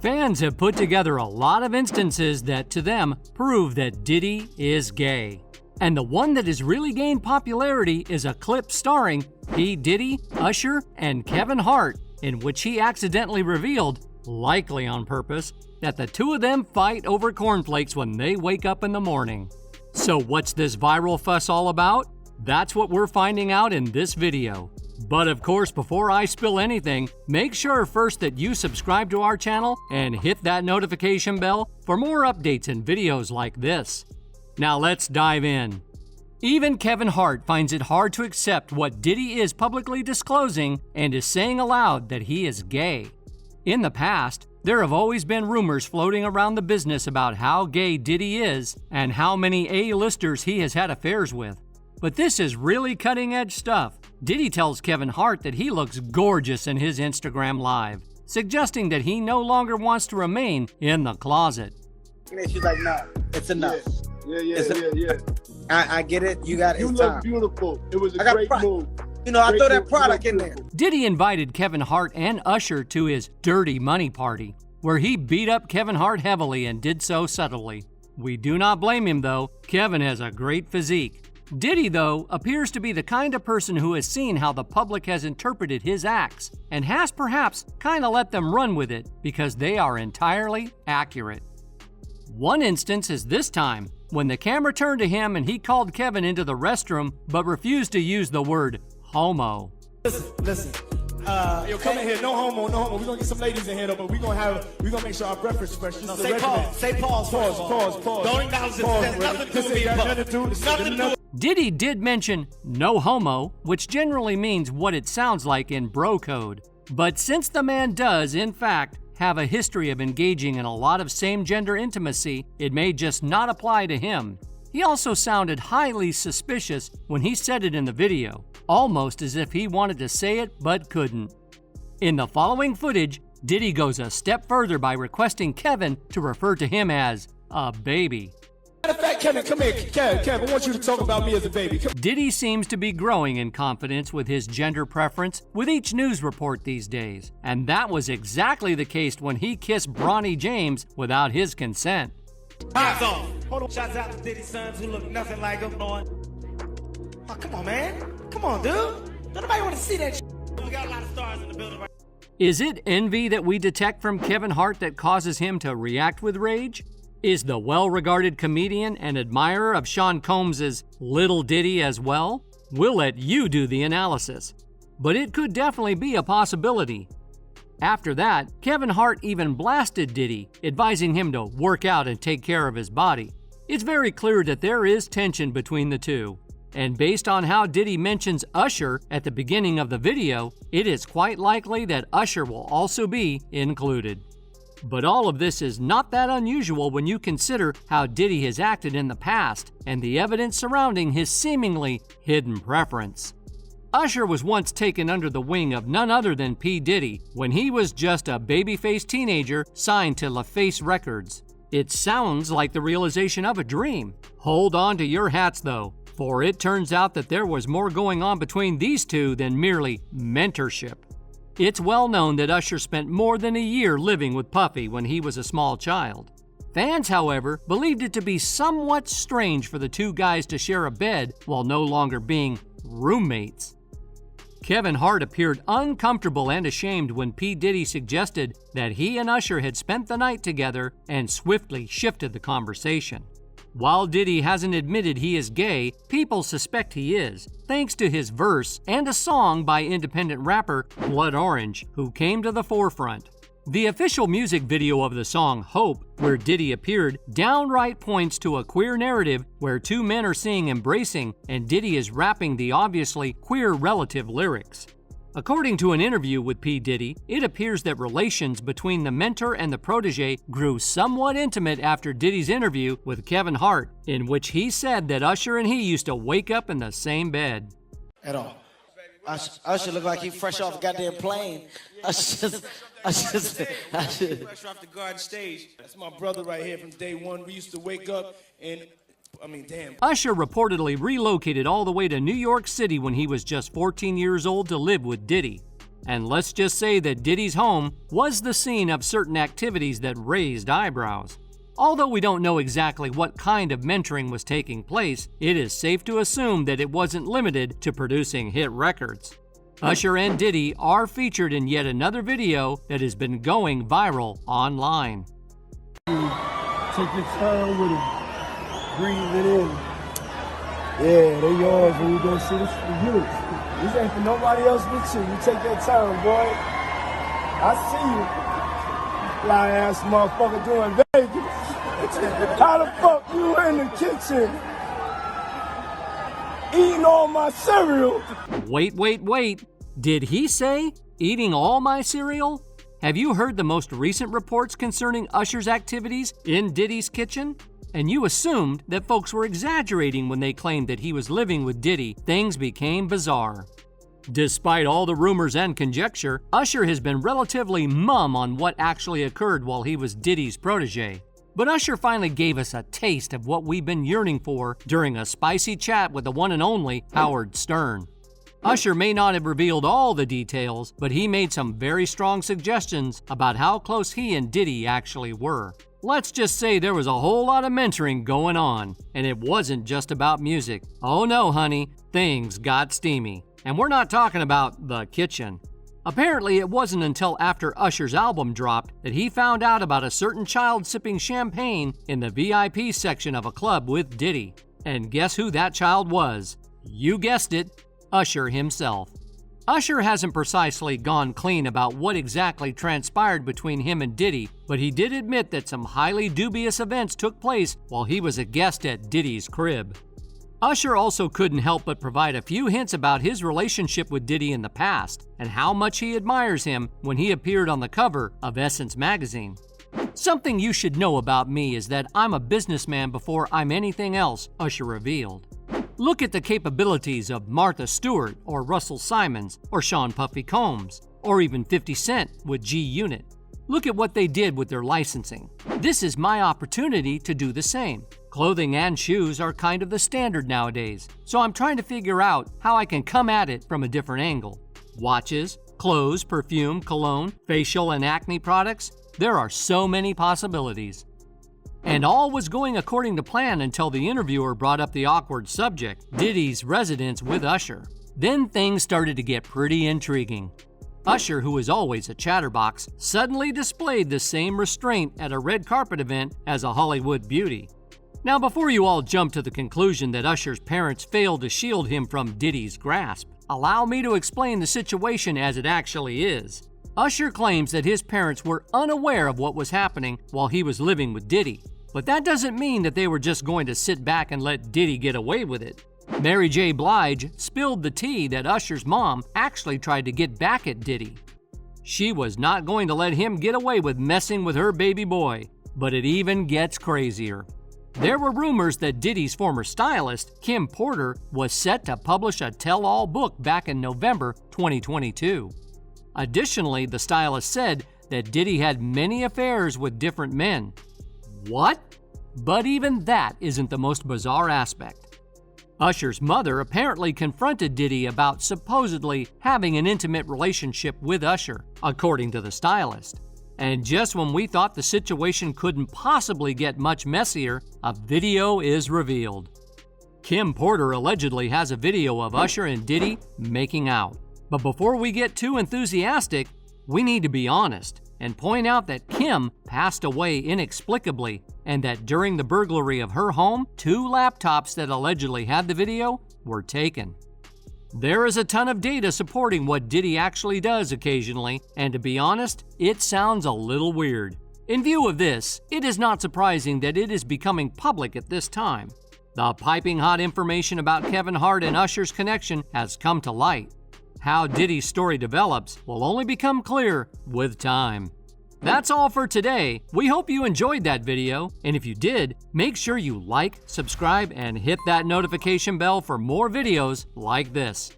Fans have put together a lot of instances that, to them, prove that Diddy is gay. And the one that has really gained popularity is a clip starring P. Diddy, Usher, and Kevin Hart, in which he accidentally revealed, likely on purpose, that the two of them fight over cornflakes when they wake up in the morning. So what's this viral fuss all about? That's what we're finding out in this video. But of course, before I spill anything, make sure first that you subscribe to our channel and hit that notification bell for more updates and videos like this. Now let's dive in. Even Kevin Hart finds it hard to accept what Diddy is publicly disclosing and is saying aloud that he is gay. In the past, there have always been rumors floating around the business about how gay Diddy is and how many A-listers he has had affairs with. But this is really cutting-edge stuff. Diddy tells Kevin Hart that he looks gorgeous in his Instagram Live, suggesting that he no longer wants to remain in the closet. She's like, nah, it's enough. Yeah. I get it. You got it. You It's look time. beautiful. It was a great move. You know, I Great throw that move. product You in look there. beautiful. Diddy invited Kevin Hart and Usher to his Dirty Money party, where he beat up Kevin Hart heavily and did so subtly. We do not blame him though. Kevin has a great physique. Diddy, though, appears to be the kind of person who has seen how the public has interpreted his acts and has perhaps kind of let them run with it because they are entirely accurate. One instance is this time, when the camera turned to him and he called Kevin into the restroom but refused to use the word homo. Listen. Yo, come in here. No homo. We're gonna get some ladies in here, though, but we're gonna make sure our breath is fresh. No, say pause. Say pause. Pause. Don't acknowledge it. There's nothing to do with Nothing to do. Diddy did mention no homo, which generally means what it sounds like in bro code. But since the man does, in fact, have a history of engaging in a lot of same-gender intimacy, it may just not apply to him. He also sounded highly suspicious when he said it in the video, almost as if he wanted to say it but couldn't. In the following footage, Diddy goes a step further by requesting Kevin to refer to him as a baby. Matter of fact, Kevin, come here. Kevin, I want you to talk about me as a baby. Diddy seems to be growing in confidence with his gender preference with each news report these days, and that was exactly the case when he kissed Bronny James without his consent. Hats off. Hold on. Shouts out to Diddy's sons who look nothing like him. Oh, come on, man. Come on, dude. Don't nobody want to see that shit. We got a lot of stars in the building right now. Is it envy that we detect from Kevin Hart that causes him to react with rage? Is the well-regarded comedian and admirer of Sean Combs' Little Diddy as well? We'll let you do the analysis. But it could definitely be a possibility. After that, Kevin Hart even blasted Diddy, advising him to work out and take care of his body. It's very clear that there is tension between the two. And based on how Diddy mentions Usher at the beginning of the video, it is quite likely that Usher will also be included. But all of this is not that unusual when you consider how Diddy has acted in the past and the evidence surrounding his seemingly hidden preference. Usher was once taken under the wing of none other than P. Diddy when he was just a baby-faced teenager signed to Lafay Records. It sounds like the realization of a dream. Hold on to your hats though, for it turns out that there was more going on between these two than merely mentorship. It's well known that Usher spent more than a year living with Puffy when he was a small child. Fans, however, believed it to be somewhat strange for the two guys to share a bed while no longer being roommates. Kevin Hart appeared uncomfortable and ashamed when P. Diddy suggested that he and Usher had spent the night together and swiftly shifted the conversation. While Diddy hasn't admitted he is gay, people suspect he is, thanks to his verse and a song by independent rapper Blood Orange, who came to the forefront. The official music video of the song Hope, where Diddy appeared, downright points to a queer narrative where two men are seen embracing and Diddy is rapping the obviously queer relative lyrics. According to an interview with P. Diddy, it appears that relations between the mentor and the protege grew somewhat intimate after Diddy's interview with Kevin Hart, in which he said that Usher and he used to wake up in the same bed. At all. Usher look like he fresh off a goddamn plane. Usher Fresh off the garden stage. That's my brother right here from day one. We used to wake up and damn. Usher reportedly relocated all the way to New York City when he was just 14 years old to live with Diddy. And let's just say that Diddy's home was the scene of certain activities that raised eyebrows. Although we don't know exactly what kind of mentoring was taking place, it is safe to assume that it wasn't limited to producing hit records. Usher and Diddy are featured in yet another video that has been going viral online. Take your time with it. Breathe it in. Yeah, they yours when you go see this for you. This ain't for nobody else but you. You take that time, boy. I see you. Fly ass motherfucker doing Vegas. How the fuck you in the kitchen eating all my cereal? Wait. Did he say eating all my cereal? Have you heard the most recent reports concerning Usher's activities in Diddy's kitchen? And you assumed that folks were exaggerating when they claimed that he was living with Diddy. Things became bizarre. Despite all the rumors and conjecture, Usher has been relatively mum on what actually occurred while he was Diddy's protege. But Usher finally gave us a taste of what we've been yearning for during a spicy chat with the one and only Howard Stern. Usher may not have revealed all the details, but he made some very strong suggestions about how close he and Diddy actually were. Let's just say there was a whole lot of mentoring going on, and it wasn't just about music. Oh no, honey, things got steamy. And we're not talking about the kitchen. Apparently, it wasn't until after Usher's album dropped that he found out about a certain child sipping champagne in the VIP section of a club with Diddy. And guess who that child was? You guessed it, Usher himself. Usher hasn't precisely gone clean about what exactly transpired between him and Diddy, but he did admit that some highly dubious events took place while he was a guest at Diddy's crib. Usher also couldn't help but provide a few hints about his relationship with Diddy in the past and how much he admires him when he appeared on the cover of Essence magazine. Something you should know about me is that I'm a businessman before I'm anything else, Usher revealed. Look at the capabilities of Martha Stewart or Russell Simons or Sean Puffy Combs or even 50 Cent with G-Unit. Look at what they did with their licensing. This is my opportunity to do the same. Clothing and shoes are kind of the standard nowadays, so I'm trying to figure out how I can come at it from a different angle. Watches, clothes, perfume, cologne, facial and acne products, there are so many possibilities. And all was going according to plan until the interviewer brought up the awkward subject, Diddy's residence with Usher. Then things started to get pretty intriguing. Usher, who is always a chatterbox, suddenly displayed the same restraint at a red carpet event as a Hollywood beauty. Now, before you all jump to the conclusion that Usher's parents failed to shield him from Diddy's grasp, allow me to explain the situation as it actually is. Usher claims that his parents were unaware of what was happening while he was living with Diddy. But that doesn't mean that they were just going to sit back and let Diddy get away with it. Mary J. Blige spilled the tea that Usher's mom actually tried to get back at Diddy. She was not going to let him get away with messing with her baby boy. But it even gets crazier. There were rumors that Diddy's former stylist, Kim Porter, was set to publish a tell-all book back in November 2022. Additionally, the stylist said that Diddy had many affairs with different men. What? But even that isn't the most bizarre aspect. Usher's mother apparently confronted Diddy about supposedly having an intimate relationship with Usher, according to the stylist. And just when we thought the situation couldn't possibly get much messier, a video is revealed. Kim Porter allegedly has a video of Usher and Diddy making out. But before we get too enthusiastic, we need to be honest and point out that Kim passed away inexplicably and that during the burglary of her home, 2 laptops that allegedly had the video were taken. There is a ton of data supporting what Diddy actually does occasionally, and to be honest, it sounds a little weird. In view of this, it is not surprising that it is becoming public at this time. The piping hot information about Kevin Hart and Usher's connection has come to light. How Diddy's story develops will only become clear with time. That's all for today. We hope you enjoyed that video, and if you did, make sure you like, subscribe, and hit that notification bell for more videos like this.